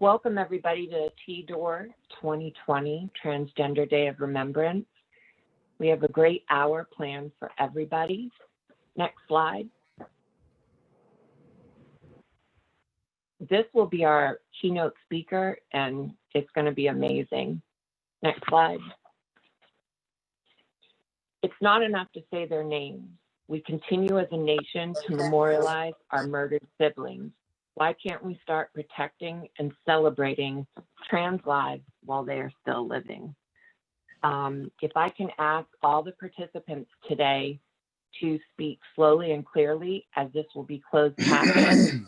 Welcome everybody to TDOR 2020, Transgender Day of Remembrance. We have a great hour planned for everybody. Next slide. This will be our keynote speaker and it's going to be amazing. Next slide. It's not enough to say their names. We continue as a nation to memorialize our murdered siblings. Why can't we start protecting and celebrating trans lives while they are still living? If I can ask all the participants today to speak slowly and clearly, as this will be closed captioned.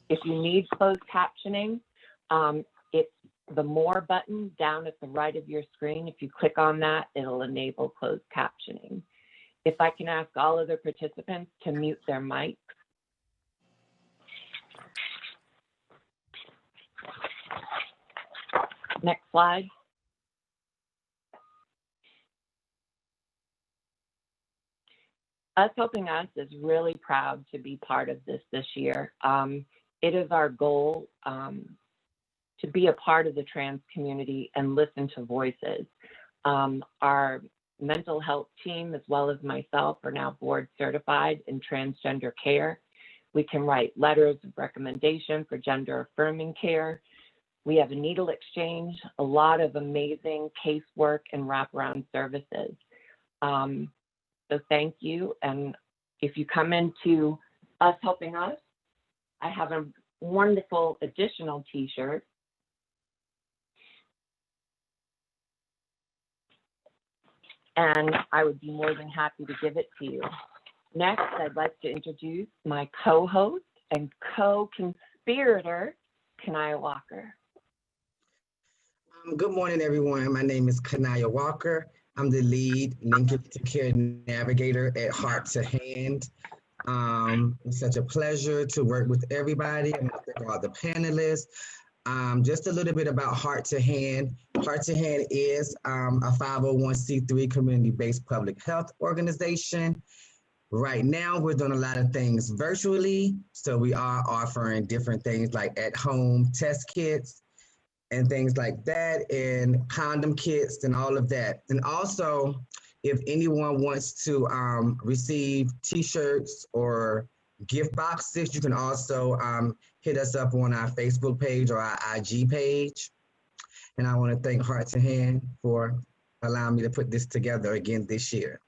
If you need closed captioning, it's the More button down at the right of your screen. If you click on that, it'll enable closed captioning. If I can ask all other participants to mute their mics. Next slide. Us Helping Us is really proud to be part of this year. It is our goal to be a part of the trans community and listen to voices. Our mental health team, as well as myself, are now board certified in transgender care. We can write letters of recommendation for gender affirming care. We have a needle exchange, a lot of amazing casework and wraparound services. So thank you. And if you come into Us Helping Us, I have a wonderful additional t-shirt. And I would be more than happy to give it to you. Next, I'd like to introduce my co-host and co-conspirator, Kanaya Walker. Good morning, everyone. My name is Kanaya Walker. I'm the lead linkage to care navigator at Heart to Hand. It's such a pleasure to work with everybody. I want to thank all the panelists. Just a little bit about Heart to Hand. Heart to Hand is a 501c3 community-based public health organization. Right now, we're doing a lot of things virtually. So we are offering different things like at-home test kits and things like that, and condom kits and all of that. And also, if anyone wants to receive t-shirts or gift boxes, you can also hit us up on our Facebook page or our IG page. And I want to thank Heart to Hand for allowing me to put this together again this year.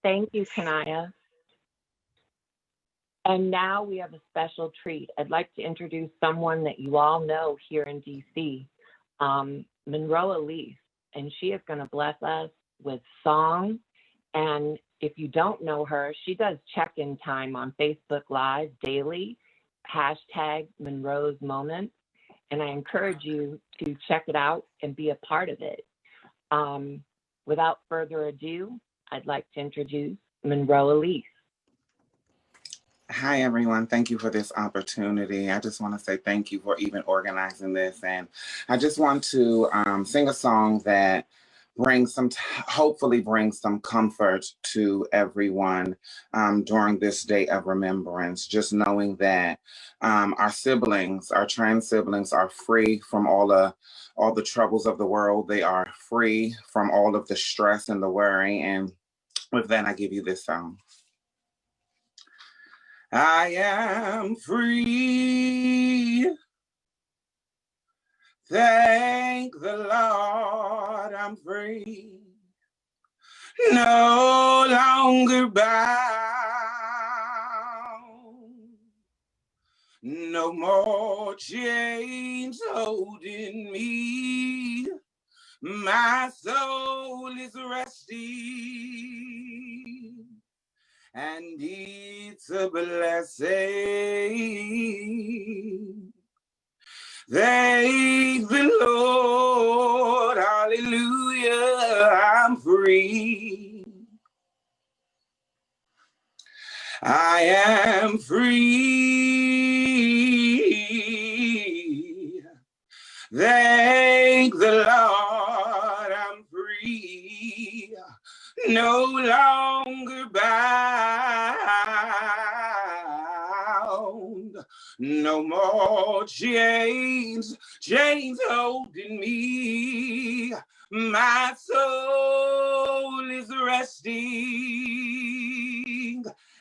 Thank you, Kanaya. And now we have a special treat. I'd like to introduce someone that you all know here in DC, Monroe Elise, and she is going to bless us with song. And if you don't know her, she does check-in time on Facebook Live daily, hashtag Monroe's Moments. And I encourage you to check it out and be a part of it. Without further ado, I'd like to introduce Monroe Elise. Hi, everyone. Thank you for this opportunity. I just want to say thank you for even organizing this. And I just want to sing a song that hopefully brings some comfort to everyone during this day of remembrance. Just knowing that our siblings, our trans siblings, are free from all the troubles of the world. They are free from all of the stress and the worry. And with that, I give you this song. I am free. Thank the Lord, I'm free. No longer bound. No more chains holding me. My soul is resting. And it's a blessing. Thank the Lord, hallelujah, I'm free. I am free. Thank the Lord, I'm free. No longer bound. No more chains, chains holding me. My soul is resting,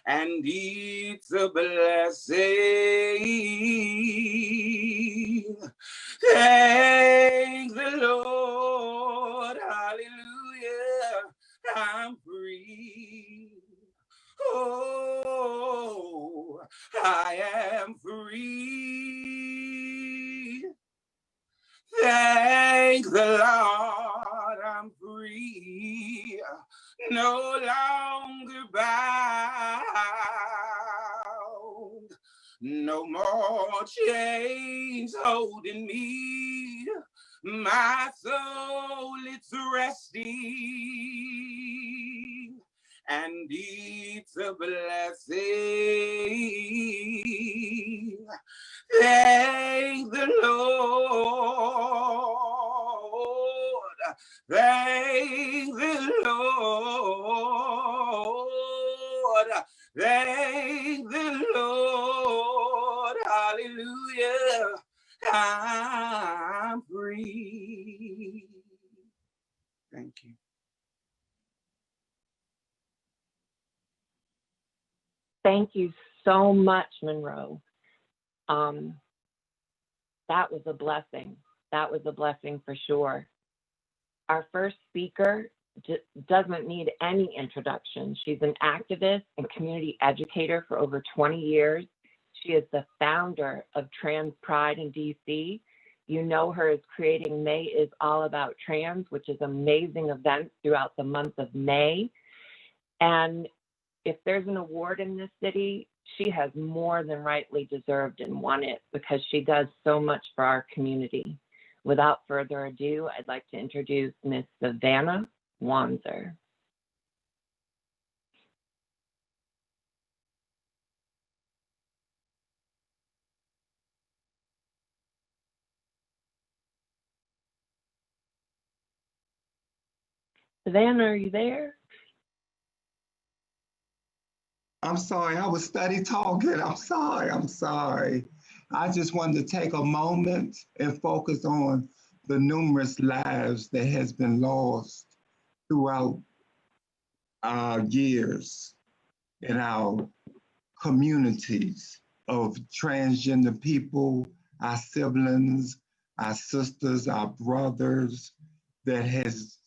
and it's a blessing. Thank the Lord, hallelujah, I'm free. Oh, I am free. Thank the Lord, I'm free. No longer bound. No more chains holding me. My soul, it's resting, and it's a blessing. Thank the Lord. Thank the Lord. Thank the Lord. Hallelujah. I'm free. Thank you. Thank you so much, Monroe. That was a blessing. That was a blessing for sure. Our first speaker doesn't need any introduction. She's an activist and community educator for over 20 years. She is the founder of Trans Pride in DC. You know her as creating May is All About Trans, which is amazing events throughout the month of May. And if there's an award in this city, she has more than rightly deserved and won it because she does so much for our community. Without further ado, I'd like to introduce Ms. Savannah Wanzer. Savannah, are you there? I'm sorry, I was study talking. I'm sorry. I just wanted to take a moment and focus on the numerous lives that has been lost throughout our years in our communities of transgender people, our siblings, our sisters, our brothers that has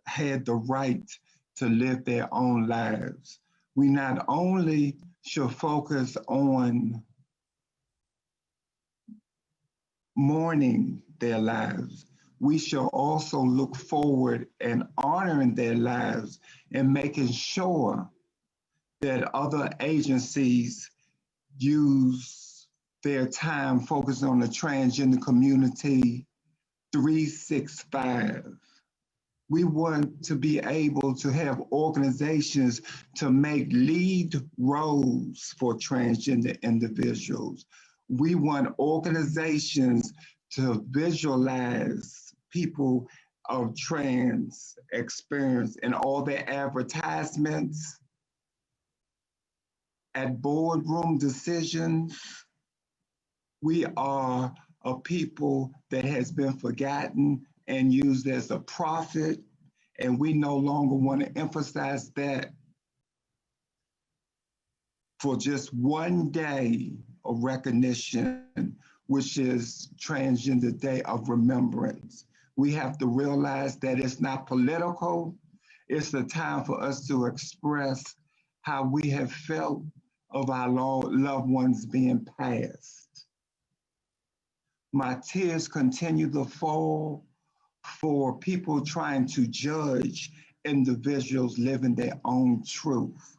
had the right to live their own lives. We not only should focus on mourning their lives, we shall also look forward and honoring their lives and making sure that other agencies use their time focusing on the transgender community 365. We want to be able to have organizations to make lead roles for transgender individuals. We want organizations to visualize people of trans experience in all their advertisements, at boardroom decisions. We are a people that has been forgotten and used as a profit, and we no longer want to emphasize that for just one day of recognition, which is Transgender Day of Remembrance. We have to realize that it's not political. It's the time for us to express how we have felt of our loved ones being passed. My tears continue to fall for people trying to judge individuals living their own truth.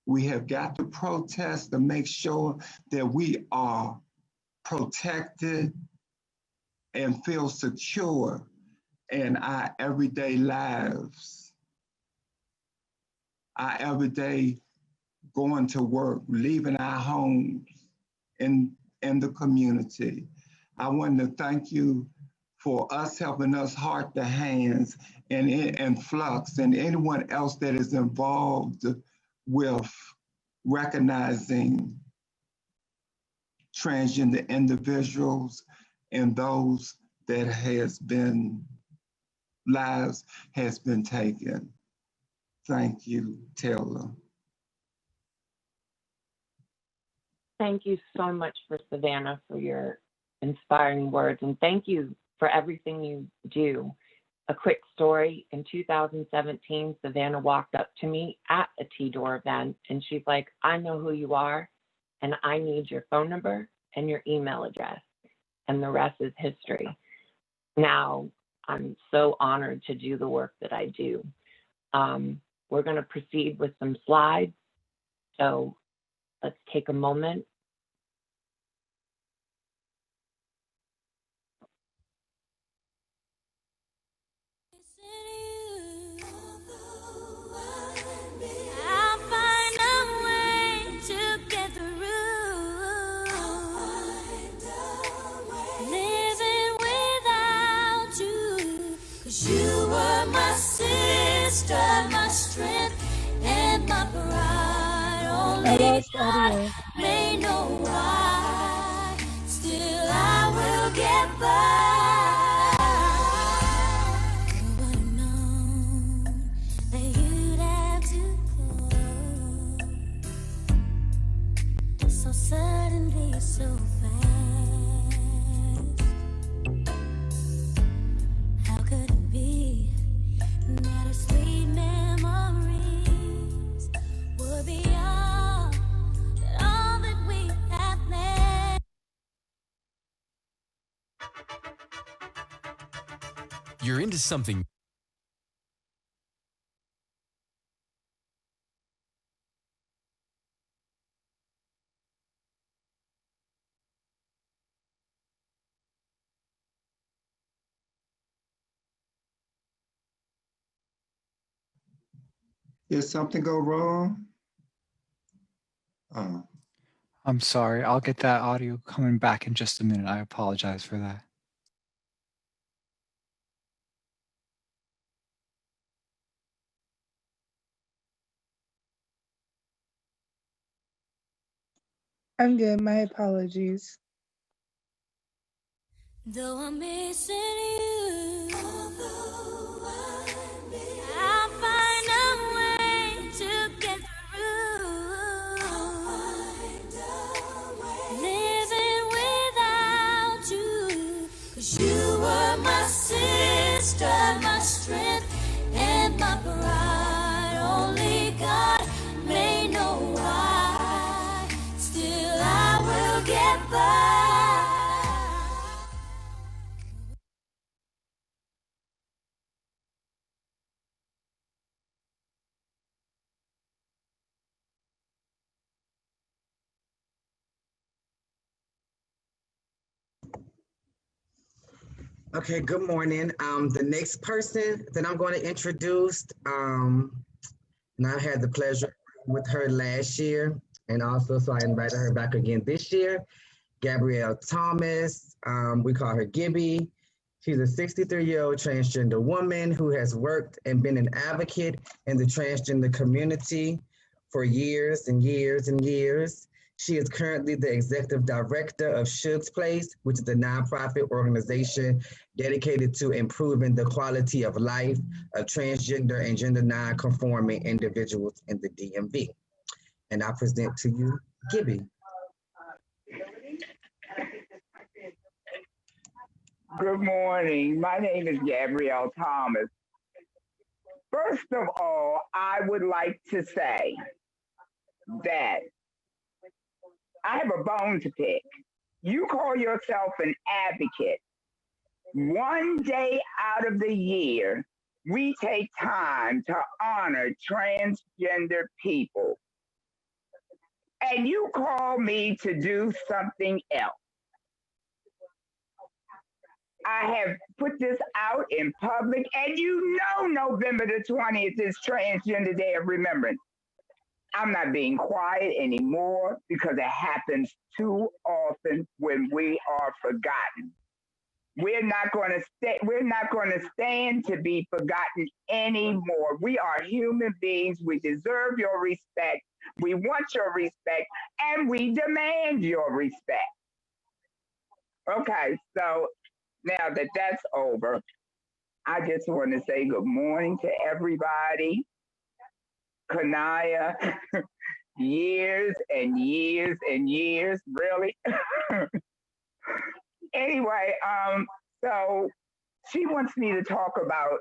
We have got to protest to make sure that we are protected and feel secure in our everyday lives, our everyday going to work, leaving our homes in the community. I want to thank you for us helping us Heart to Hands and Flux and anyone else that is involved with recognizing transgender individuals and those that lives has been taken. Thank you, Taylor. Thank you so much for Savannah for your inspiring words, and thank you for everything you do. A quick story, in 2017, Savannah walked up to me at a TDOR event, and she's like, I know who you are, and I need your phone number and your email address, and the rest is history. Now, I'm so honored to do the work that I do. We're going to proceed with some slides, so let's take a moment. You were my sister, my strength, and my pride. Only God may know why. Still, I will get by. Who would have known that you'd have to go so suddenly, so fast? How could it be that our sweet memories would be all that we have made? You're into something. Did something go wrong? Oh. I'm sorry. I'll get that audio coming back in just a minute. I apologize for that. I'm good. My apologies. Though I'm missing you, I'll find a way to get through. Living without you, 'cause you were my sister, my strength, and my pride. Only God may know why. Still, I will get by. Okay, good morning. The next person that I'm going to introduce, and I had the pleasure with her last year, and also so I invited her back again this year. Gabrielle Thomas, we call her Gibby. She's a 63-year-old transgender woman who has worked and been an advocate in the transgender community for years and years and years. She is currently the executive director of Shoulds Place, which is a nonprofit organization dedicated to improving the quality of life of transgender and gender non-conforming individuals in the DMV. And I present to you, Gibby. Good morning. My name is Gabrielle Thomas. First of all, I would like to say that I have a bone to pick. You call yourself an advocate. One day out of the year, we take time to honor transgender people. And you call me to do something else. I have put this out in public, and you know November the 20th is Transgender Day of Remembrance. I'm not being quiet anymore because it happens too often when we are forgotten. We're not going to stand to be forgotten anymore. We are human beings. We deserve your respect. We want your respect, and we demand your respect. Okay, so now that that's over, I just want to say good morning to everybody. Kanaya, years and years and years, really. Anyway, so she wants me to talk about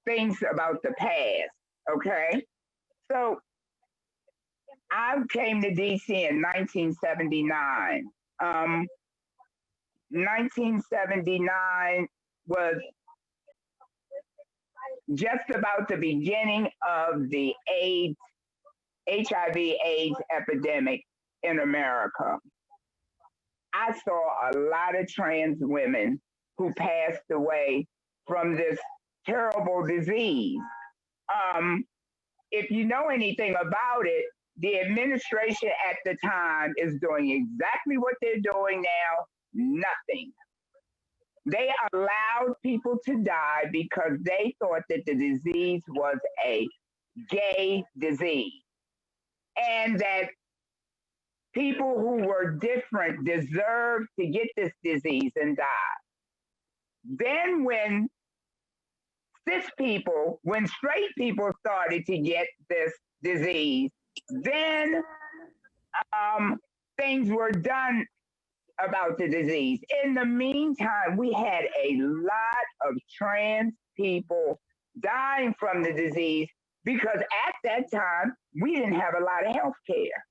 things about the past, okay? So I came to DC in 1979. 1979 was just about the beginning of the HIV/AIDS epidemic in America. I saw a lot of trans women who passed away from this terrible disease. Um, if you know anything about it, the administration at the time is doing exactly what they're doing now, nothing. They allowed people to die because they thought that the disease was a gay disease and that people who were different deserved to get this disease and die. Then when straight people started to get this disease, then things were done about the disease. In the meantime, we had a lot of trans people dying from the disease because at that time, we didn't have a lot of health care.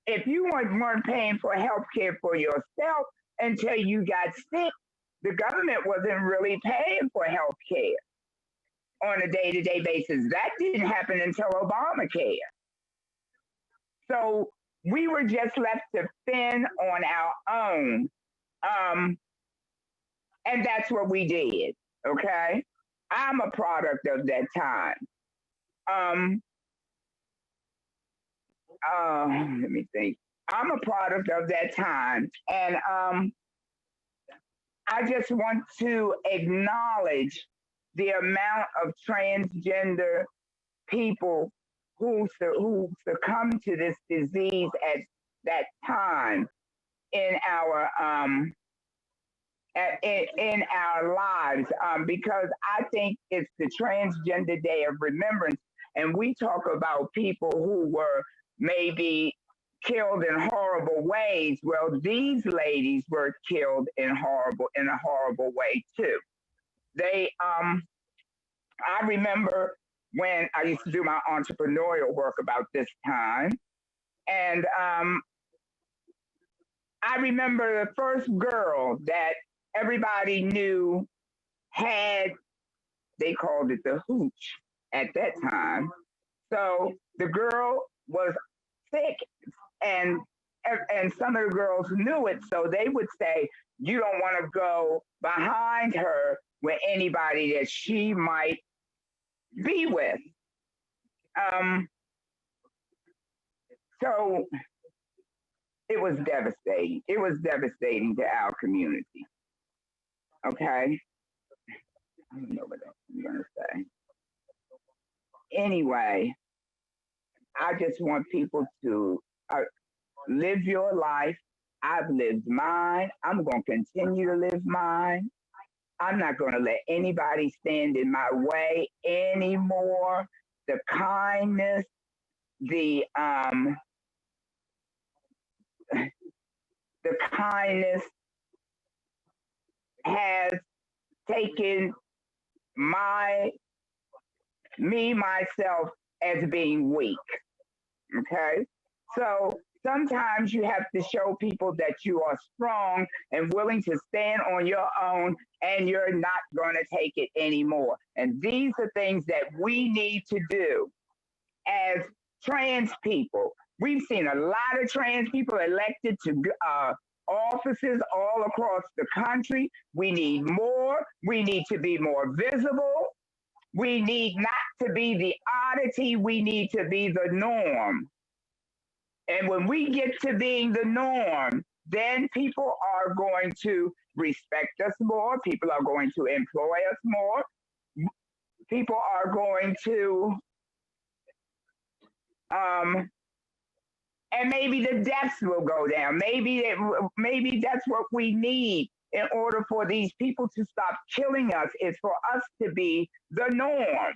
If you weren't paying for health care for yourself until you got sick, the government wasn't really paying for health care on a day-to-day basis. That didn't happen until Obamacare. So we were just left to fend on our own. And that's what we did, okay? I'm a product of that time. Let me think. I'm a product of that time. And I just want to acknowledge the amount of transgender people who succumbed to this disease at that time in our in our lives, because I think it's the Transgender Day of Remembrance, and we talk about people who were maybe killed in horrible ways. Well, these ladies were killed in a horrible way too. They I remember when I used to do my entrepreneurial work about this time, and I remember the first girl that everybody knew had, they called it the hooch at that time. So the girl was sick, and some of the girls knew it, so they would say, you don't want to go behind her with anybody that she might be with. So it was devastating. It was devastating to our community. Okay. I don't know what else I'm going to say. Anyway, I just want people to live your life. I've lived mine. I'm going to continue to live mine. I'm not going to let anybody stand in my way anymore. The kindness, the kindness has taken myself as being weak. Okay? So sometimes you have to show people that you are strong and willing to stand on your own, and you're not going to take it anymore. And these are things that we need to do as trans people. We've seen a lot of trans people elected to offices all across the country. We need more. We need to be more visible. We need not to be the oddity. We need to be the norm. And when we get to being the norm, then people are going to respect us more. People are going to employ us more. People are going to and maybe the deaths will go down. Maybe that's what we need in order for these people to stop killing us, is for us to be the norm,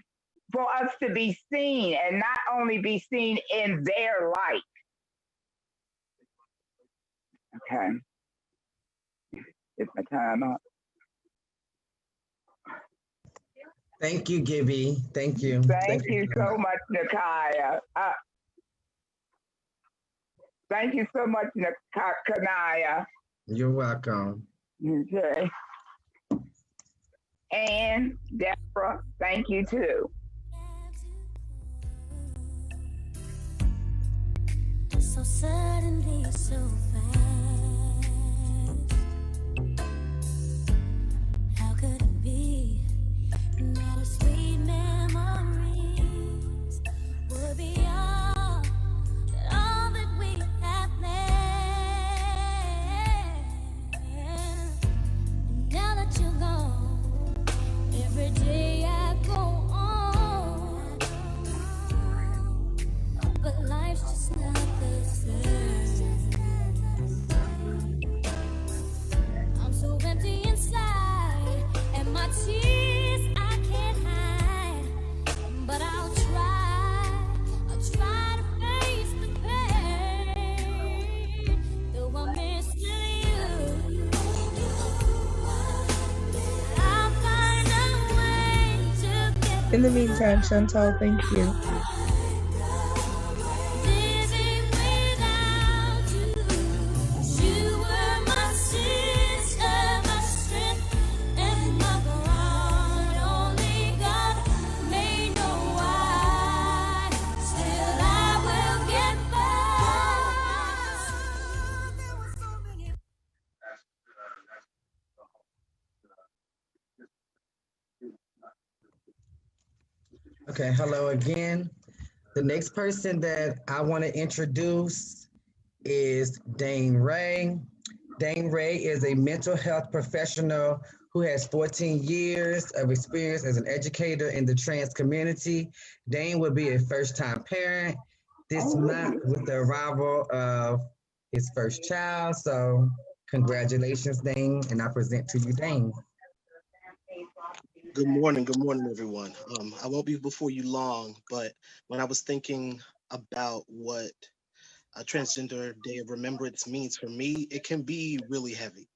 for us to be seen and not only be seen in their light. Okay. Is my time up? Thank you, Gibby. Thank you. Thank you so much, Nakaya. Thank you so much, Kanaya. You're welcome. Okay. And Deborah, thank you too. So suddenly, so fast. How could it be that our sweet memories would be all that we have made? Now that you're gone, every day I go on, but life's just not the same. I'm so empty inside, and my tears I can't hide. But I'll try to face the pain. Though I'm missing you, I'll find a way to get In the meantime, Chantal, thank you. living without you. You were my sister, my strength, and my ground. Only God may know why. Still, I will get by. Okay, hello again. The next person that I want to introduce is Dane Ray. Dane Ray is a mental health professional who has 14 years of experience as an educator in the trans community. Dane will be a first-time parent this month with the arrival of his first child. So congratulations, Dane, and I present to you, Dane. Good morning, everyone. I won't be before you long, but when I was thinking about what a Transgender Day of Remembrance means for me, it can be really heavy.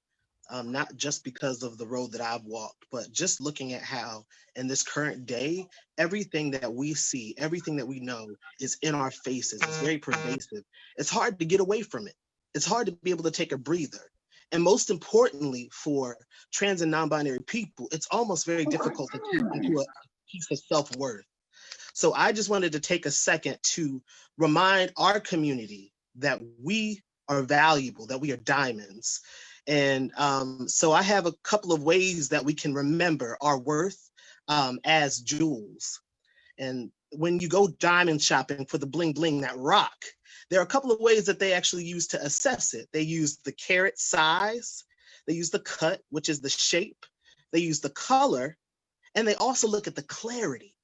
Not just because of the road that I've walked, but just looking at how in this current day, everything that we see, everything that we know is in our faces. It's very pervasive. It's hard to get away from it. It's hard to be able to take a breather. And most importantly, for trans and non-binary people, it's almost very difficult to tap into a piece of self-worth. So I just wanted to take a second to remind our community that we are valuable, that we are diamonds. And so I have a couple of ways that we can remember our worth as jewels. And when you go diamond shopping for the bling bling that rock, there are a couple of ways that they actually use to assess it. They use the carat size, they use the cut, which is the shape, they use the color, and they also look at the clarity.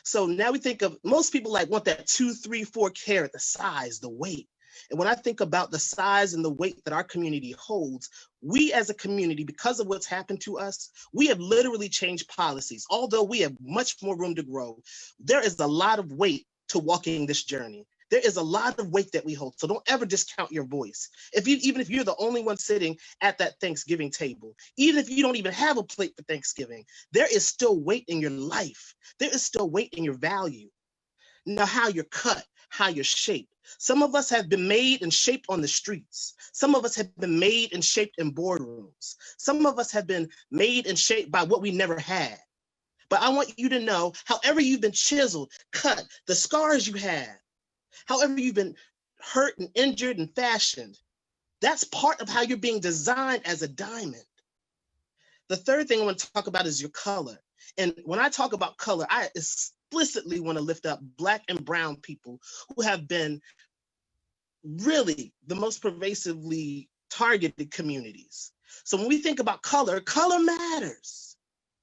So now we think of, most people like want that 2, 3, 4 carat, the size, the weight. And when I think about the size and the weight that our community holds, we as a community, because of what's happened to us, we have literally changed policies. Although we have much more room to grow, there is a lot of weight to walking this journey. There is a lot of weight that we hold. So don't ever discount your voice. Even if you're the only one sitting at that Thanksgiving table, even if you don't even have a plate for Thanksgiving, there is still weight in your life. There is still weight in your value. Now, how you're cut, how you're shaped. Some of us have been made and shaped on the streets. Some of us have been made and shaped in boardrooms. Some of us have been made and shaped by what we never had. But I want you to know, however you've been chiseled, cut, the scars you have, however you've been hurt and injured and fashioned, that's part of how you're being designed as a diamond. The third thing I want to talk about is your color. And when I talk about color, I explicitly want to lift up Black and brown people who have been really the most pervasively targeted communities. So when we think about color, color matters.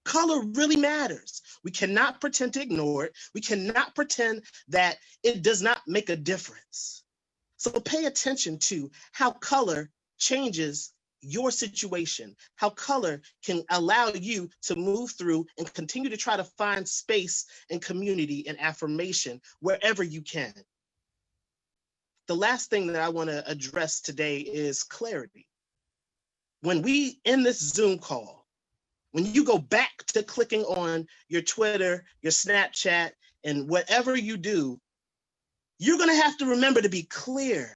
Color really matters. We cannot pretend to ignore it. We cannot pretend that it does not make a difference. So pay attention to how color changes your situation, how color can allow you to move through and continue to try to find space and community and affirmation wherever you can. The last thing that I want to address today is clarity. When we end this Zoom call, when you go back to clicking on your Twitter, your Snapchat, and whatever you do, you're going to have to remember to be clear.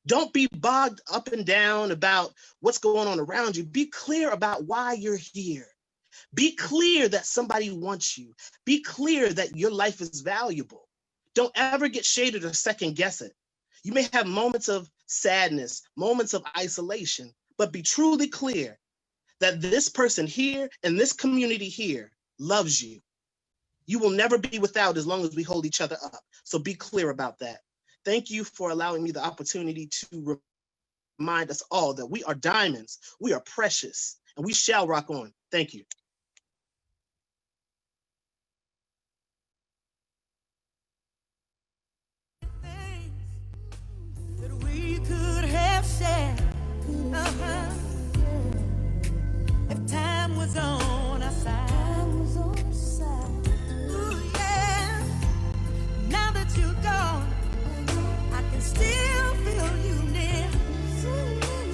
Don't be bogged up and down about what's going on around you. Be clear about why you're here. Be clear that somebody wants you. Be clear that your life is valuable. Don't ever get shaded or second guess it. You may have moments of sadness, moments of isolation, but be truly clear that this person here and this community here loves you. You will never be without as long as we hold each other up. So be clear about that. Thank you for allowing me the opportunity to remind us all that we are diamonds, we are precious, and we shall rock on. Thank you. That we could have said, if time was on our side. Ooh, yeah. Now that you're gone, I can still feel you near.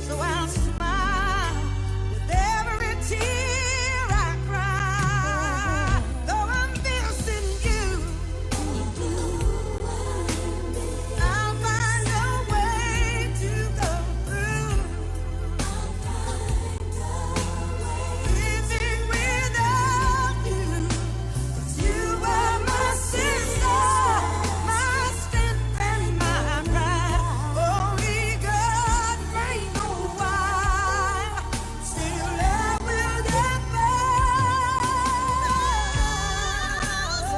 So I'll smile with every tear I cry. Though I'm missing you, I'll find a way to go through. Living without you, 'cause you were my sister, my strength and my pride. Only God may know why. Still love will get by.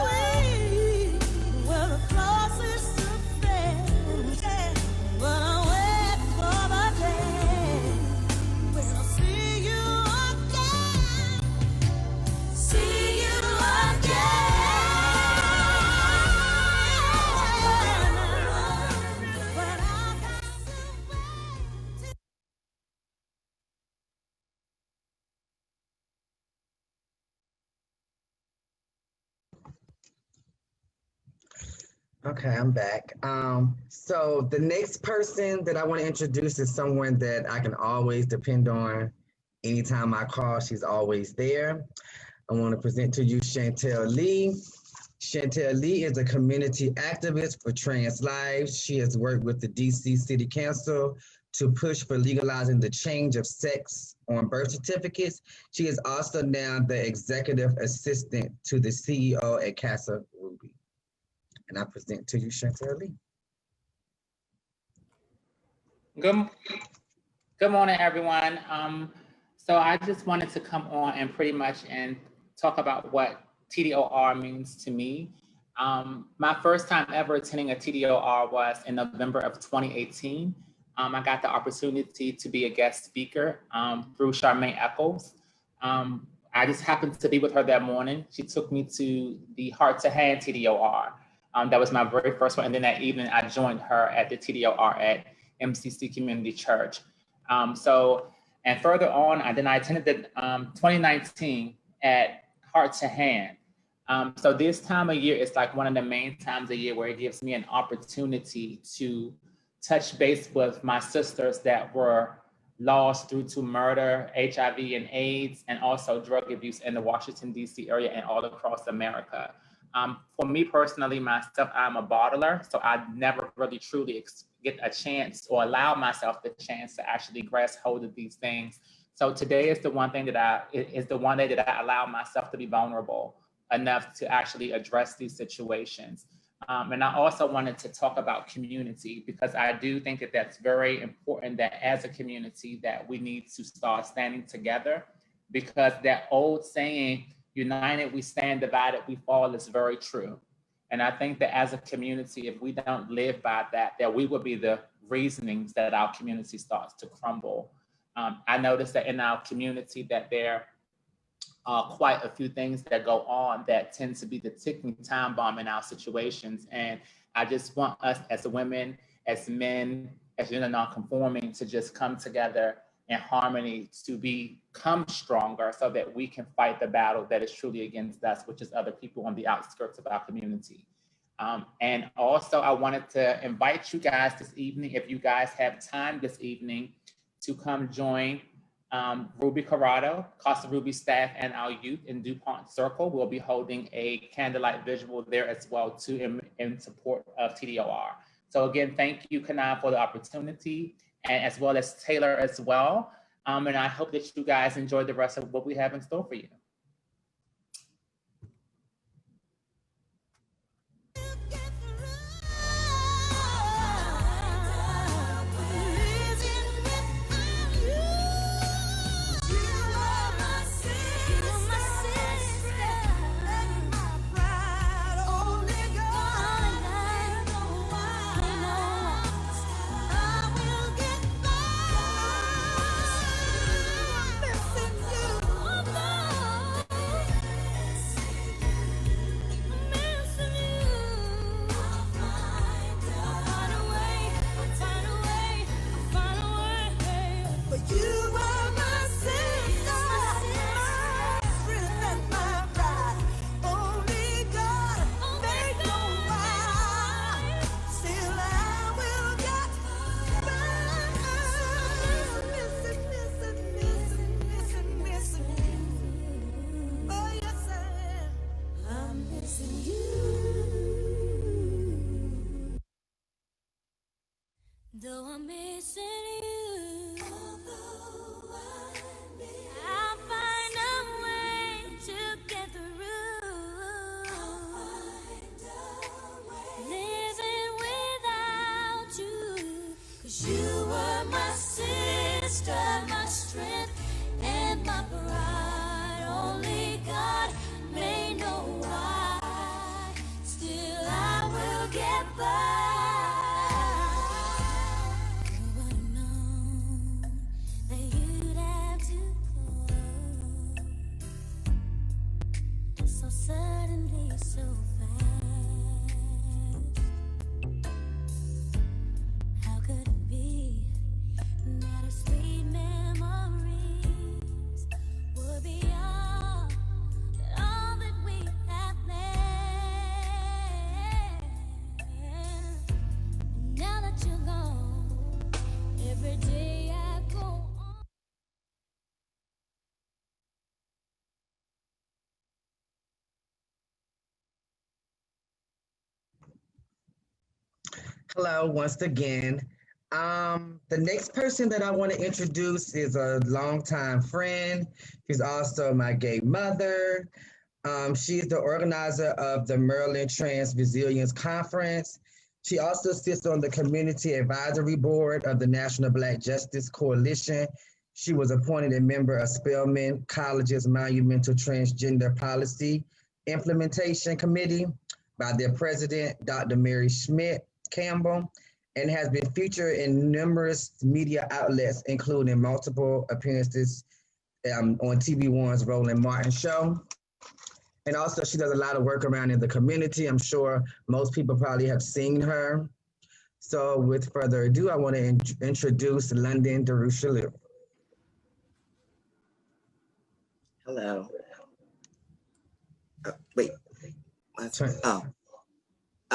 We were the closest to friends, but I wait for the day when I'll see you again. See you again. But I got to wait. Okay, I'm back. So the next person that I want to introduce is someone that I can always depend on. Anytime I call, she's always there. I want to present to you Chantel Lee. Chantel Lee is a community activist for trans lives. She has worked with the DC City Council to push for legalizing the change of sex on birth certificates. She is also now the executive assistant to the CEO at Casa Ruby. And I present to you Chantel Lee. Good morning, everyone. So I just wanted to come on and pretty much talk about what TDOR means to me. My first time ever attending a TDOR was in November of 2018. I got the opportunity to be a guest speaker through Charmaine Eccles. I just happened to be with her that morning. She took me to the Heart to Hand TDOR. That was my very first one. And then that evening, I joined her at the TDOR at MCC Community Church. And further on, I attended the 2019 at Heart to Hand. So this time of year is like one of the main times of year where it gives me an opportunity to touch base with my sisters that were lost due to murder, HIV and AIDS, and also drug abuse in the Washington, DC area and all across America. For me personally, myself, I'm a bottler, so I never really truly get a chance or allow myself the chance to actually grasp hold of these things. So today is the one thing that I allow myself to be vulnerable enough to actually address these situations. And I also wanted to talk about community because I do think that that's very important that as a community that we need to start standing together because that old saying, united we stand, divided we fall is very true. And I think that as a community, if we don't live by that, that we will be the reasonings that our community starts to crumble. I noticed that in our community that there are quite a few things that go on that tend to be the ticking time bomb in our situations. And I just want us as women as men, as gender non-conforming, to just come together in harmony to become stronger so that we can fight the battle that is truly against us, which is other people on the outskirts of our community. And also I wanted to invite you guys this evening, if you guys have time this evening, to come join Ruby Corrado, Casa Ruby staff, and our youth in DuPont Circle. We'll be holding a candlelight visual there as well too in support of TDOR. So again, thank you, Kanan, for the opportunity, and as well as Taylor as well. And I hope that you guys enjoy the rest of what we have in store for you. Though I'm missing you, I'll find a way to get through. Living without you, 'cause you were my sister, my strength, and my pride. Only God may know why. Still I will get by. Suddenly so fast. How could it be that our sweet memories would be all that we have planned? Now that you're gone, every day I go on. Hello, once again. The next person that I want to introduce is a longtime friend. She's also my gay mother. She is the organizer of the Maryland Trans Resilience Conference. She also sits on the Community Advisory Board of the National Black Justice Coalition. She was appointed a member of Spelman College's Monumental Transgender Policy Implementation Committee by their president, Dr. Mary Schmidt Campbell, and has been featured in numerous media outlets, including multiple appearances on TV1's Roland Martin Show. And also she does a lot of work around in the community. I'm sure most people probably have seen her. So with further ado, I want to introduce London Darushalu. Hello. Wait.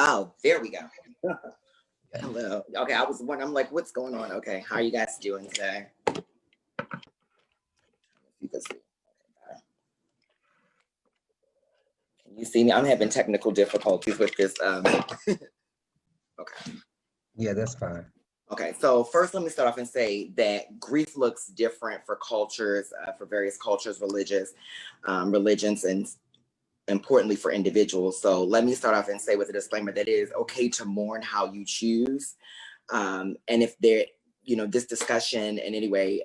Oh, there we go. Hello. Okay, I was wondering, I'm like, what's going on? Okay, how are you guys doing today? Can you see me? I'm having technical difficulties with this. Okay. Yeah, that's fine. Okay, so first let me start off and say that grief looks different for cultures, for various cultures, religions, and importantly for individuals. So let me start off and say with a disclaimer that it is okay to mourn how you choose. And if there, this discussion in any way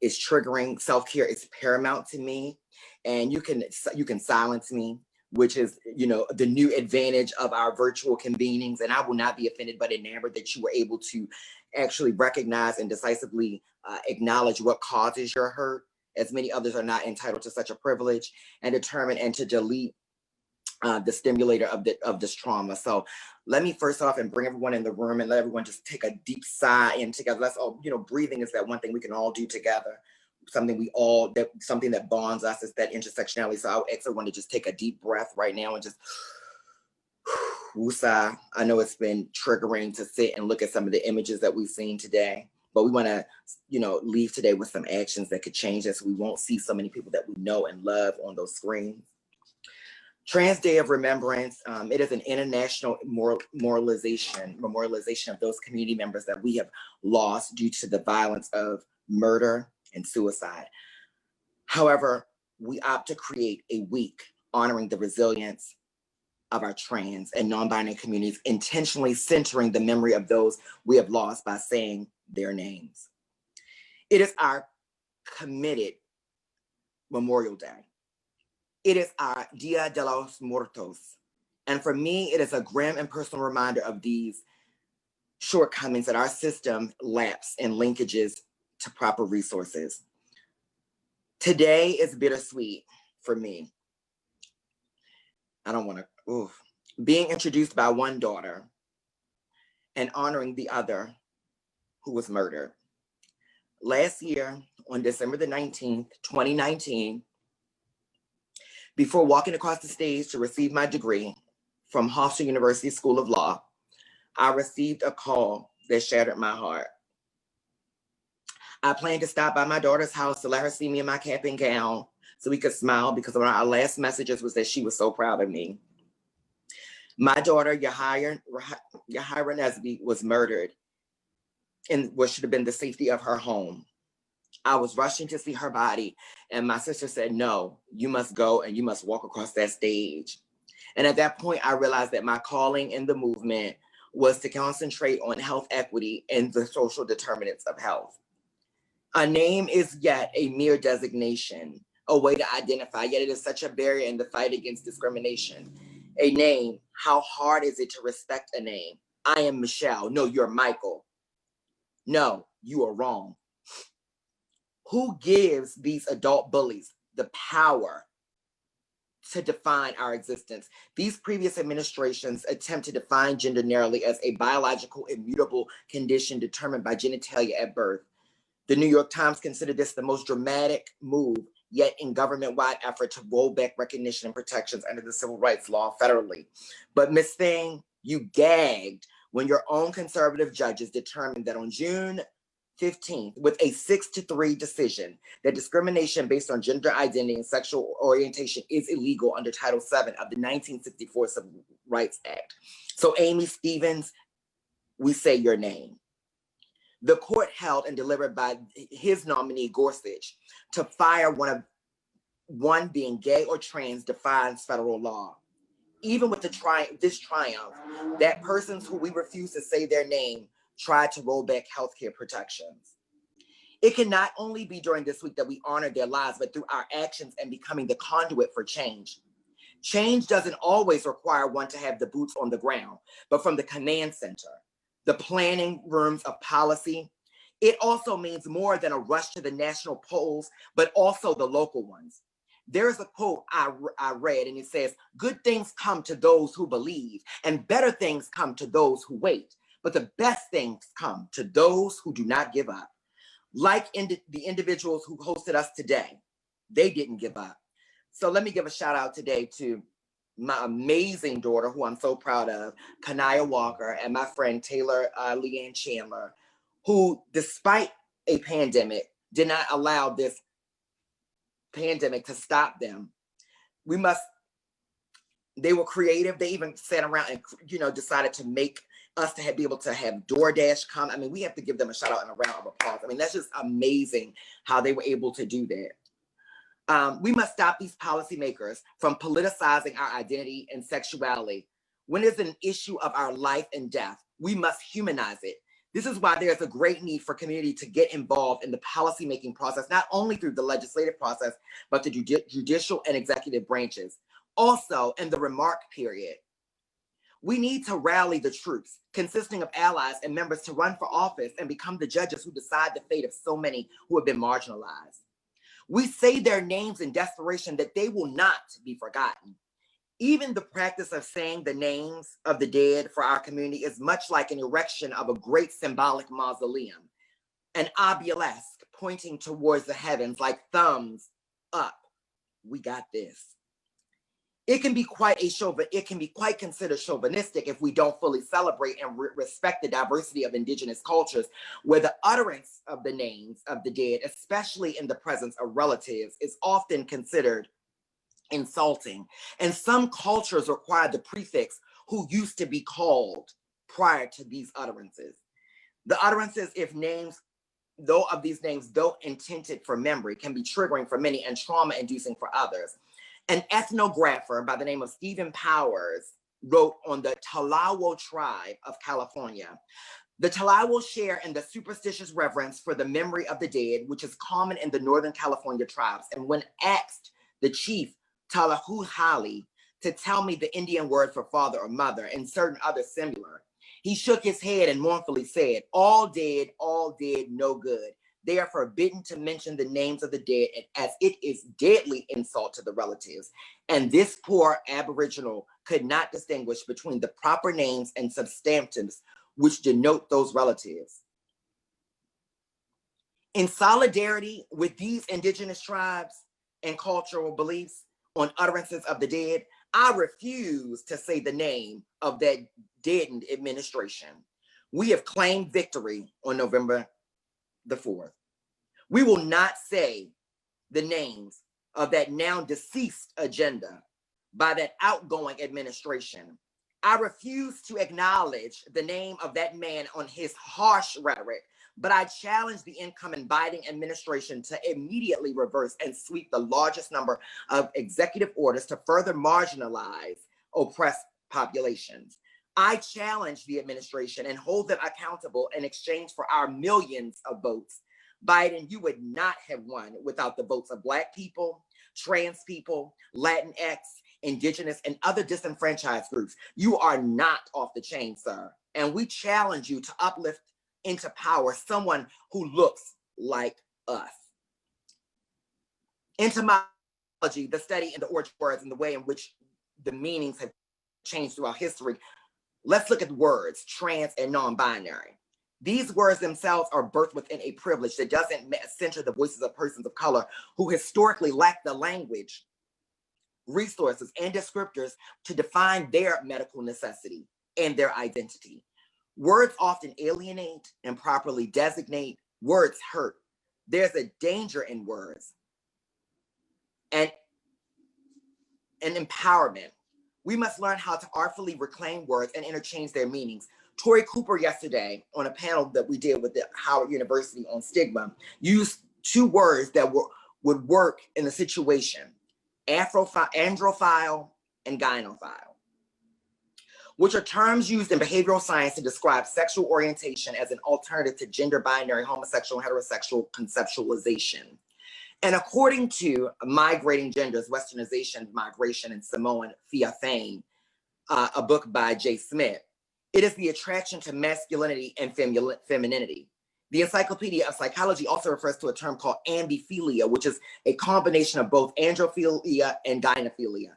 is triggering, self-care is paramount to me. And you can silence me, which is, the new advantage of our virtual convenings. And I will not be offended but enamored that you were able to actually recognize and decisively acknowledge what causes your hurt, as many others are not entitled to such a privilege, and determine and to delete the stimulator of this trauma. So let me first off and bring everyone in the room and let everyone just take a deep sigh in together. Let's all, breathing is that one thing we can all do together. Something that bonds us is that intersectionality. So I'll ask everyone to just take a deep breath right now and just woosah. I know it's been triggering to sit and look at some of the images that we've seen today, but we want to, leave today with some actions that could change us. So we won't see so many people that we know and love on those screens. Trans Day of Remembrance, it is an international memorialization of those community members that we have lost due to the violence of murder and suicide. However, we opt to create a week honoring the resilience of our trans and non-binary communities, intentionally centering the memory of those we have lost by saying their names. It is our committed Memorial Day. It is our Dia de los Muertos. And for me, it is a grim and personal reminder of these shortcomings that our system lacks in linkages to proper resources. Today is bittersweet for me. I don't want to, being introduced by one daughter and honoring the other who was murdered. Last year, on December the 19th, 2019, before walking across the stage to receive my degree from Hofstra University School of Law, I received a call that shattered my heart. I planned to stop by my daughter's house to let her see me in my cap and gown so we could smile, because one of our last messages was that she was so proud of me. My daughter, Yahira Nesby, was murdered in what should have been the safety of her home. I was rushing to see her body, and my sister said, "No, you must go and you must walk across that stage." And at that point, I realized that my calling in the movement was to concentrate on health equity and the social determinants of health. A name is yet a mere designation, a way to identify, yet it is such a barrier in the fight against discrimination. A name, how hard is it to respect a name? I am Michelle. No, you're Michael. No, you are wrong. Who gives these adult bullies the power to define our existence? These previous administrations attempt to define gender narrowly as a biological immutable condition determined by genitalia at birth. The New York Times considered this the most dramatic move yet in government-wide effort to roll back recognition and protections under the civil rights law federally. But Ms. Thing, you gagged when your own conservative judges determined that on June 15th, with a 6-3 decision, that discrimination based on gender identity and sexual orientation is illegal under Title VII of the 1964 Civil Rights Act. So Amy Stevens, we say your name. The court held and delivered by his nominee, Gorsuch, to fire one being gay or trans defines federal law. Even with this triumph, that persons who we refuse to say their name tried to roll back healthcare protections. It can not only be during this week that we honor their lives, but through our actions and becoming the conduit for change. Change doesn't always require one to have the boots on the ground, but from the command center, the planning rooms of policy. It also means more than a rush to the national polls, but also the local ones. There's a quote I read, and it says, "Good things come to those who believe, and better things come to those who wait. But the best things come to those who do not give up." Like the individuals who hosted us today, they didn't give up. So let me give a shout out today to my amazing daughter, who I'm so proud of, Kanaya Walker, and my friend Taylor Leanne Chandler, who, despite a pandemic, did not allow this pandemic to stop them. They were creative. They even sat around and, decided to make us to be able to have DoorDash come. I mean, we have to give them a shout out and a round of applause. I mean, that's just amazing how they were able to do that. We must stop these policymakers from politicizing our identity and sexuality. When it's an issue of our life and death, we must humanize it. This is why there's a great need for community to get involved in the policymaking process, not only through the legislative process, but the judicial and executive branches. Also, in the remark period, we need to rally the troops consisting of allies and members to run for office and become the judges who decide the fate of so many who have been marginalized. We say their names in desperation that they will not be forgotten. Even the practice of saying the names of the dead for our community is much like an erection of a great symbolic mausoleum, an obelisk pointing towards the heavens like thumbs up. We got this. It can be quite considered chauvinistic if we don't fully celebrate and respect the diversity of indigenous cultures, where the utterance of the names of the dead, especially in the presence of relatives, is often considered insulting. And some cultures require the prefix "who used to be called" prior to these utterances. The utterances, of these names, though intended for memory, can be triggering for many and trauma-inducing for others. An ethnographer by the name of Stephen Powers wrote on the Talawo tribe of California. The Talawo share in the superstitious reverence for the memory of the dead, which is common in the Northern California tribes. And when asked the chief Talahuhali to tell me the Indian word for father or mother and certain others similar, he shook his head and mournfully said, all dead, no good. They are forbidden to mention the names of the dead, as it is deadly insult to the relatives. And this poor Aboriginal could not distinguish between the proper names and substantives which denote those relatives. In solidarity with these indigenous tribes and cultural beliefs on utterances of the dead, I refuse to say the name of that deadened administration. We have claimed victory on November the 4th. We will not say the names of that now deceased agenda by that outgoing administration. I refuse to acknowledge the name of that man on his harsh rhetoric, but I challenge the incoming Biden administration to immediately reverse and sweep the largest number of executive orders to further marginalize oppressed populations. I challenge the administration and hold them accountable in exchange for our millions of votes. Biden, you would not have won without the votes of Black people, trans people, Latinx, Indigenous, and other disenfranchised groups. You are not off the chain, sir. And we challenge you to uplift into power someone who looks like us. Etymology, the study in the origin of words and the way in which the meanings have changed throughout history. Let's look at the words trans and non-binary. These words themselves are birthed within a privilege that doesn't center the voices of persons of color who historically lack the language, resources, and descriptors to define their medical necessity and their identity. Words often alienate, improperly designate. Words hurt. There's a danger in words and empowerment. We must learn how to artfully reclaim words and interchange their meanings. Tori Cooper yesterday on a panel that we did with the Howard University on stigma used two words that would work in the situation: androphile and gynophile, which are terms used in behavioral science to describe sexual orientation as an alternative to gender binary, homosexual, heterosexual conceptualization. And according to Migrating Genders, Westernization, Migration, and Simone Fiafane, a book by Jay Smith, it is the attraction to masculinity and femininity. The Encyclopedia of Psychology also refers to a term called ambiphilia, which is a combination of both androphilia and gynophilia.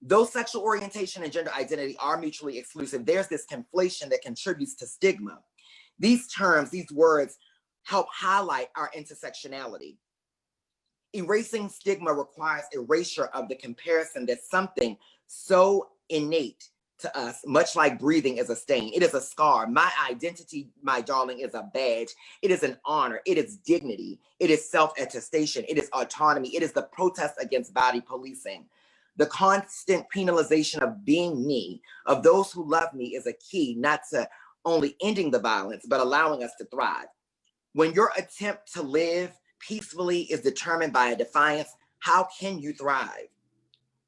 Though sexual orientation and gender identity are mutually exclusive, there's this conflation that contributes to stigma. These terms, these words, help highlight our intersectionality. Erasing stigma requires erasure of the comparison that something so innate to us, much like breathing, is a stain. It is a scar. My identity, my darling, is a badge. It is an honor. It is dignity. It is self-attestation. It is autonomy. It is the protest against body policing. The constant penalization of being me, of those who love me, is a key not to only ending the violence, but allowing us to thrive. When your attempt to live peacefully is determined by a defiance, how can you thrive?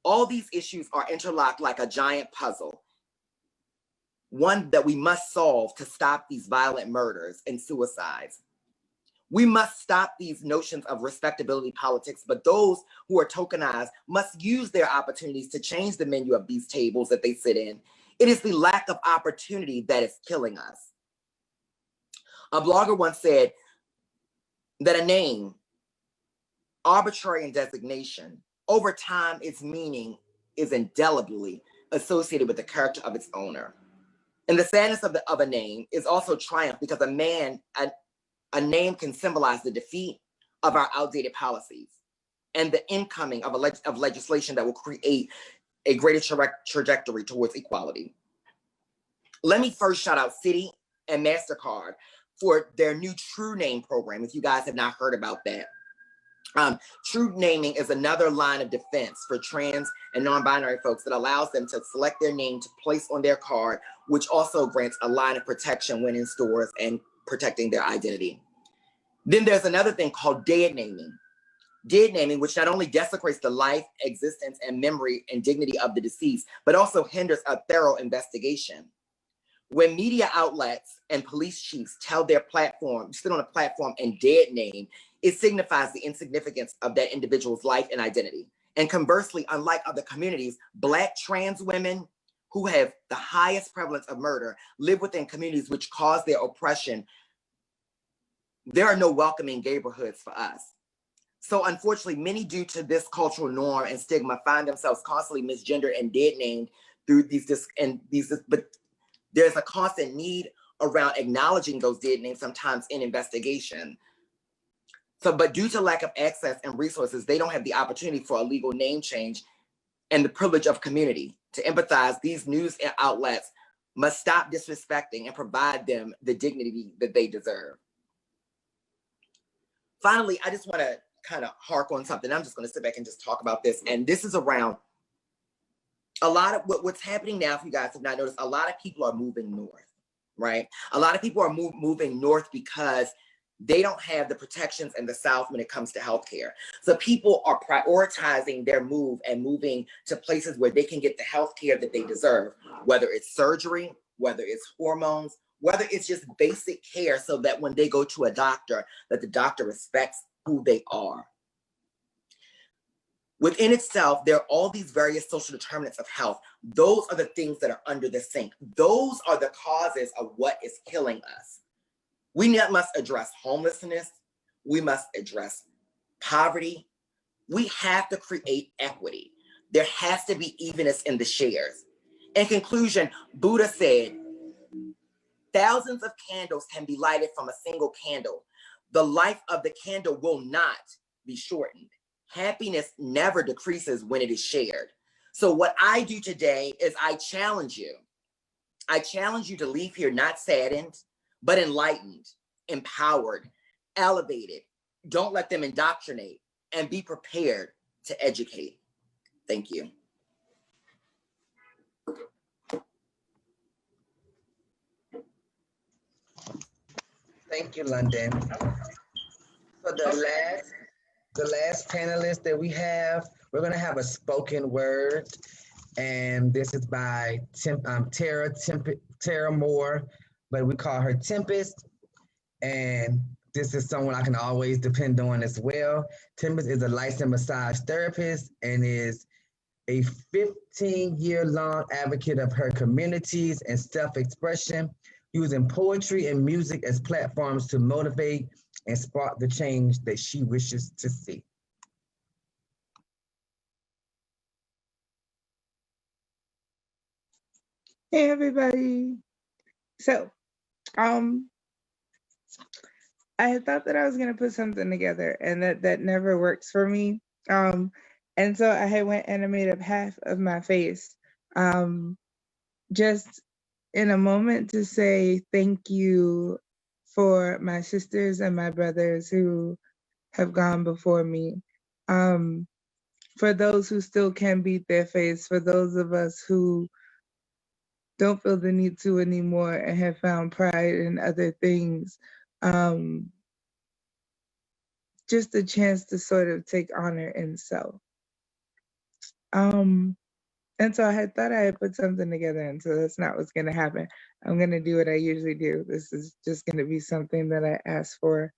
All these issues are interlocked like a giant puzzle, one that we must solve to stop these violent murders and suicides. We must stop these notions of respectability politics, but those who are tokenized must use their opportunities to change the menu of these tables that they sit in. It is the lack of opportunity that is killing us. A blogger once said that a name, arbitrary in designation, over time its meaning is indelibly associated with the character of its owner. And the sadness of a name is also triumph, because a name can symbolize the defeat of our outdated policies and the incoming of legislation that will create a greater trajectory towards equality. Let me first shout out Citi and MasterCard for their new True Name program, if you guys have not heard about that. True naming is another line of defense for trans and non-binary folks that allows them to select their name to place on their card, which also grants a line of protection when in stores and protecting their identity. Then there's another thing called dead naming. Dead naming, which not only desecrates the life, existence, and memory and dignity of the deceased, but also hinders a thorough investigation. When media outlets and police chiefs sit on a platform and dead name, it signifies the insignificance of that individual's life and identity. And conversely, unlike other communities, Black trans women who have the highest prevalence of murder live within communities which cause their oppression. There are no welcoming neighborhoods for us. So unfortunately, many, due to this cultural norm and stigma, find themselves constantly misgendered and dead named through but there's a constant need around acknowledging those dead names sometimes in investigation. But due to lack of access and resources, they don't have the opportunity for a legal name change and the privilege of community. To empathize, these news outlets must stop disrespecting and provide them the dignity that they deserve. Finally, I just want to kind of hark on something. I'm just going to sit back and just talk about this. And this is around a lot of what's happening now. If you guys have not noticed, a lot of people are moving north, right? A lot of people are moving north because they don't have the protections in the South when it comes to healthcare. So people are prioritizing their move and moving to places where they can get the healthcare that they deserve, whether it's surgery, whether it's hormones, whether it's just basic care, so that when they go to a doctor, that the doctor respects who they are. Within itself, there are all these various social determinants of health. Those are the things that are under the sink. Those are the causes of what is killing us. We must address homelessness. We must address poverty. We have to create equity. There has to be evenness in the shares. In conclusion, Buddha said, thousands of candles can be lighted from a single candle. The life of the candle will not be shortened. Happiness never decreases when it is shared. So what I do today is I challenge you. I challenge you to leave here not saddened, but enlightened, empowered, elevated. Don't let them indoctrinate, and be prepared to educate. Thank you. Thank you, London. So the last panelist that we have, we're gonna have a spoken word, and this is by Tara Moore, but we call her Tempest, and this is someone I can always depend on as well. Tempest is a licensed massage therapist and is a 15-year-long advocate of her communities and self-expression, using poetry and music as platforms to motivate and spark the change that she wishes to see. Hey everybody. So, I had thought that I was gonna put something together, and that never works for me. And so I had went and I made up half of my face, just in a moment to say thank you for my sisters and my brothers who have gone before me. For those who still can beat their face, for those of us who don't feel the need to anymore and have found pride in other things. Just a chance to sort of take honor in self. And so I had thought I had put something together, and so that's not what's gonna happen. I'm gonna do what I usually do. This is just gonna be something that I asked for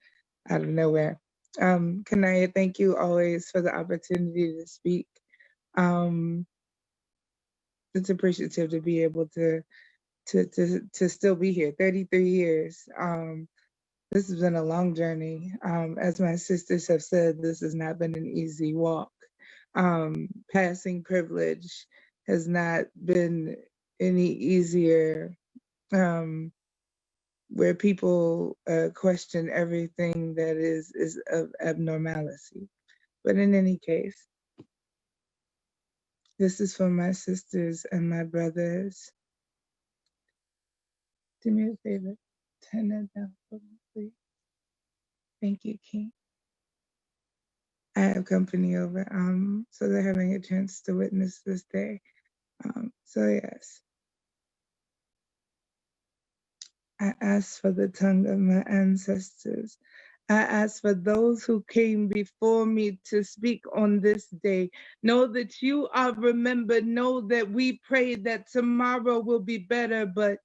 out of nowhere. Kanaya, thank you always for the opportunity to speak. It's appreciative to be able to still be here, 33 years. This has been a long journey. As my sisters have said, this has not been an easy walk. Passing privilege has not been any easier, where people question everything that is of abnormality. But in any case, this is for my sisters and my brothers. Do me a favor, turn that down for me, please. Thank you, King. I have company over, so they're having a chance to witness this day. So yes, I ask for the tongue of my ancestors. I ask for those who came before me to speak on this day. Know that you are remembered. Know that we pray that tomorrow will be better, but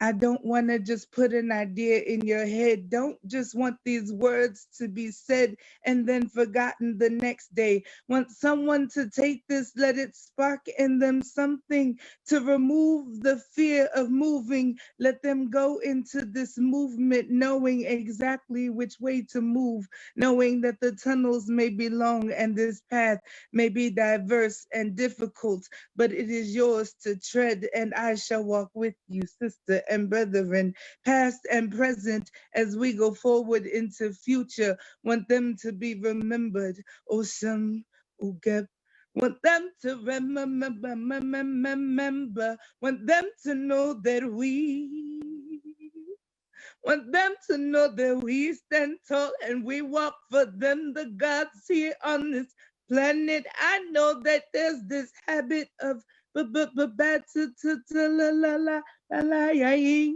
I don't want to just put an idea in your head. Don't just want these words to be said and then forgotten the next day. Want someone to take this, let it spark in them something to remove the fear of moving. Let them go into this movement knowing exactly which way to move, knowing that the tunnels may be long and this path may be diverse and difficult, but it is yours to tread, and I shall walk with you, sister and brethren, past and present, as we go forward into future. Want them to be remembered. Osam Ugep. Want them to remember. Want them to know that we. Want them to know that we stand tall and we walk for them, the gods here on this planet. I know that there's this habit of bad la la la la la.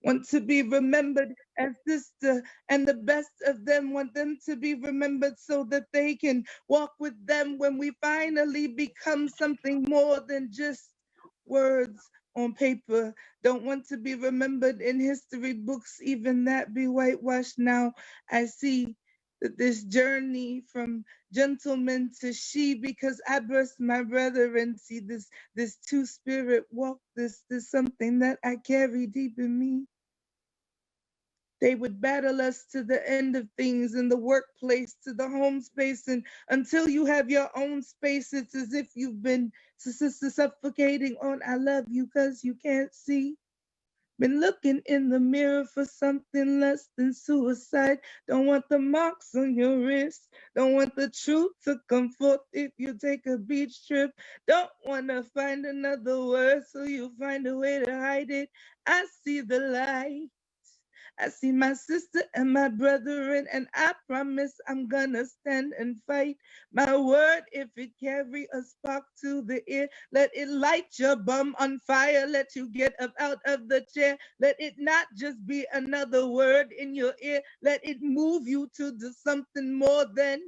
Want to be remembered as sister, and the best of them want them to be remembered so that they can walk with them when we finally become something more than just words on paper. Don't want to be remembered in history books, even that be whitewashed now. I see that this journey from gentleman to she, because I bless my brother and see this two-spirit walk, this something that I carry deep in me. They would battle us to the end of things, in the workplace, to the home space, and until you have your own space, it's as if you've been suffocating on I love you because you can't see. Been looking in the mirror for something less than suicide. Don't want the marks on your wrist. Don't want the truth to come forth if you take a beach trip. Don't want to find another word, so you find a way to hide it. I see the light. I see my sister and my brethren, and I promise I'm gonna stand and fight. My word, if it carry a spark to the ear, let it light your bum on fire. Let you get up out of the chair. Let it not just be another word in your ear. Let it move you to do something more than.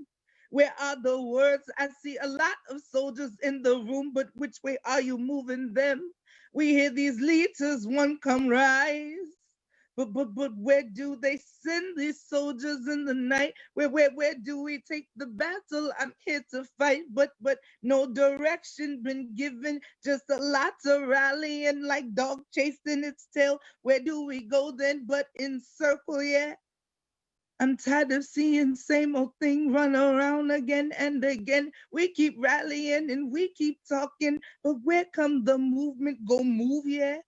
Where are the words? I see a lot of soldiers in the room, but which way are you moving them? We hear these leaders, one come rise. But where do they send these soldiers in the night? Where do we take the battle? I'm here to fight, but no direction been given. Just a lot of rallying like dog chasing its tail. Where do we go then? But in circle, yeah. I'm tired of seeing same old thing run around again and again. We keep rallying and we keep talking, but where come the movement go move, yeah?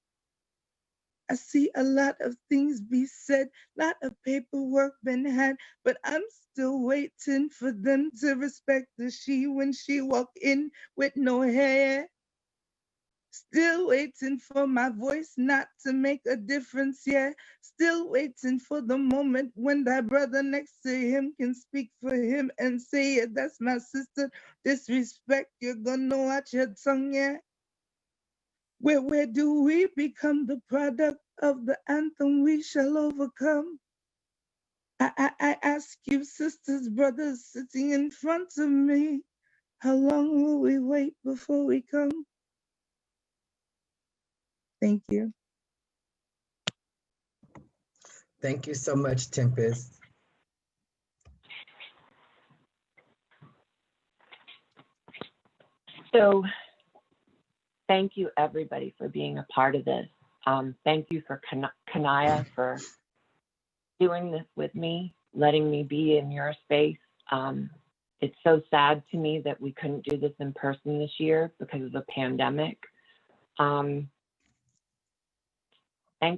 I see a lot of things be said, lot of paperwork been had, but I'm still waiting for them to respect the she when she walk in with no hair. Still waiting for my voice not to make a difference, yeah. Still waiting for the moment when that brother next to him can speak for him and say, yeah, that's my sister. Disrespect, you're gonna watch your tongue, yeah. Where do we become the product of the anthem we shall overcome? I ask you, sisters, brothers sitting in front of me, how long will we wait before we come? Thank you. Thank you so much, Tempest. So thank you, everybody, for being a part of this. Thank you for Kanaya for doing this with me, letting me be in your space. It's so sad to me that we couldn't do this in person this year because of the pandemic. Thank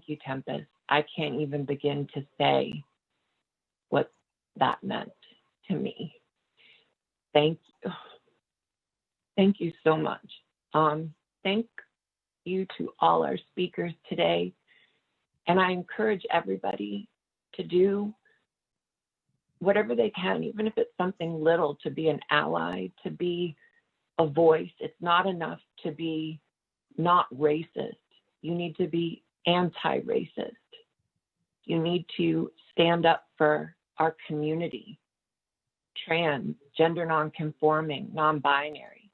you, Tempest. I can't even begin to say what that meant to me. Thank you. Thank you so much. Thank you to all our speakers today. And I encourage everybody to do whatever they can, even if it's something little, to be an ally, to be a voice. It's not enough to be not racist. You need to be anti-racist. You need to stand up for our community, trans, gender non-conforming, non-binary.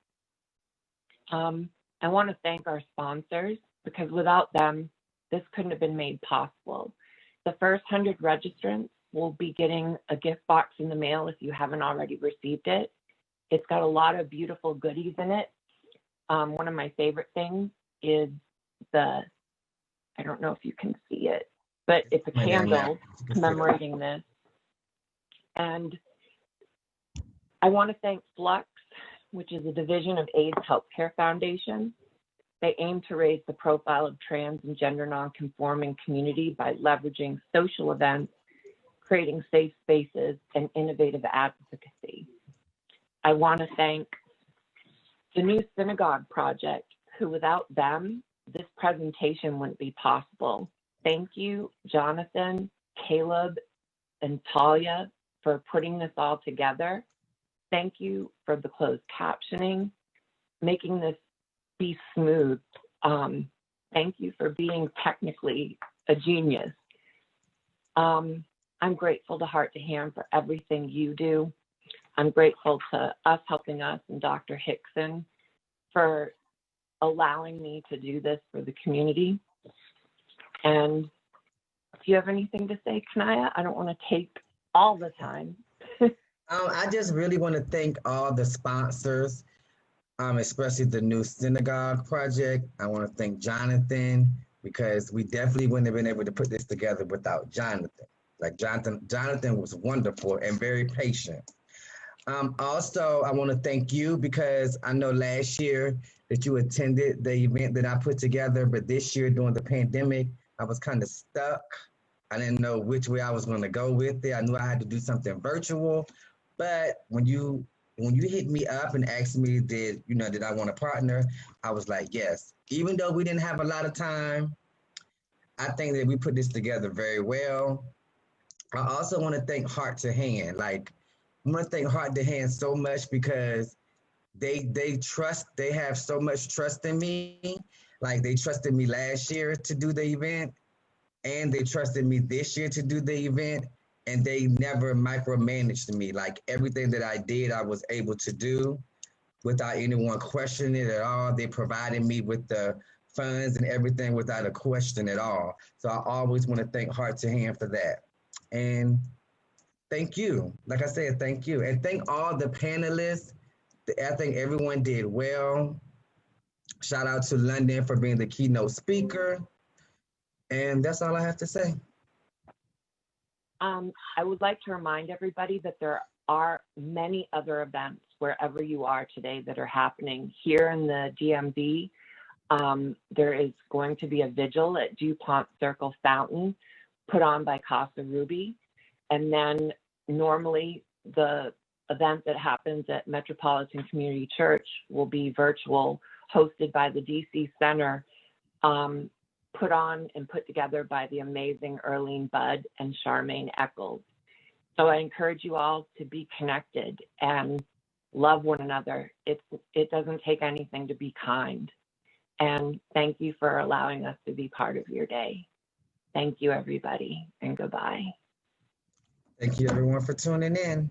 I want to thank our sponsors, because without them, this couldn't have been made possible. The first 100 registrants will be getting a gift box in the mail if you haven't already received it. It's got a lot of beautiful goodies in it. One of my favorite things is I don't know if you can see it, but it's a candle commemorating this. And I want to thank Flux, which is a division of AIDS Healthcare Foundation. They aim to raise the profile of trans and gender non-conforming community by leveraging social events, creating safe spaces, and innovative advocacy. I want to thank the New Synagogue Project, who without them, this presentation wouldn't be possible. Thank you, Jonathan, Caleb, and Talia for putting this all together. Thank you for the closed captioning, making this be smooth. Thank you for being technically a genius. I'm grateful to Heart to Hand for everything you do. I'm grateful to Us Helping Us and Dr. Hickson for allowing me to do this for the community. And do you have anything to say, Kanaya? I don't want to take all the time. I just really want to thank all the sponsors, especially the New Synagogue Project. I want to thank Jonathan, because we definitely wouldn't have been able to put this together without Jonathan. Like Jonathan was wonderful and very patient. Also, I want to thank you, because I know last year that you attended the event that I put together, but this year during the pandemic, I was kind of stuck. I didn't know which way I was going to go with it. I knew I had to do something virtual, but when you hit me up and asked me, did I want a partner? I was like, yes. Even though we didn't have a lot of time, I think that we put this together very well. I also want to thank Heart to Hand. Like, I want to thank Heart to Hand so much, because they have so much trust in me. Like, they trusted me last year to do the event, and they trusted me this year to do the event, and they never micromanaged me. Like, everything that I did, I was able to do without anyone questioning it at all. They provided me with the funds and everything without a question at all. So I always want to thank Heart to Hand for that. And thank you. Like I said, thank you. And thank all the panelists. I think everyone did well. Shout out to London for being the keynote speaker. And that's all I have to say. I would like to remind everybody that there are many other events wherever you are today that are happening. Here in the DMV, there is going to be a vigil at DuPont Circle Fountain put on by Casa Ruby. And then normally the event that happens at Metropolitan Community Church will be virtual, hosted by the DC Center, put on and put together by the amazing Erlene Budd and Charmaine Eccles. So I encourage you all to be connected and love one another. It doesn't take anything to be kind. And thank you for allowing us to be part of your day. Thank you, everybody, and goodbye. Thank you, everyone, for tuning in.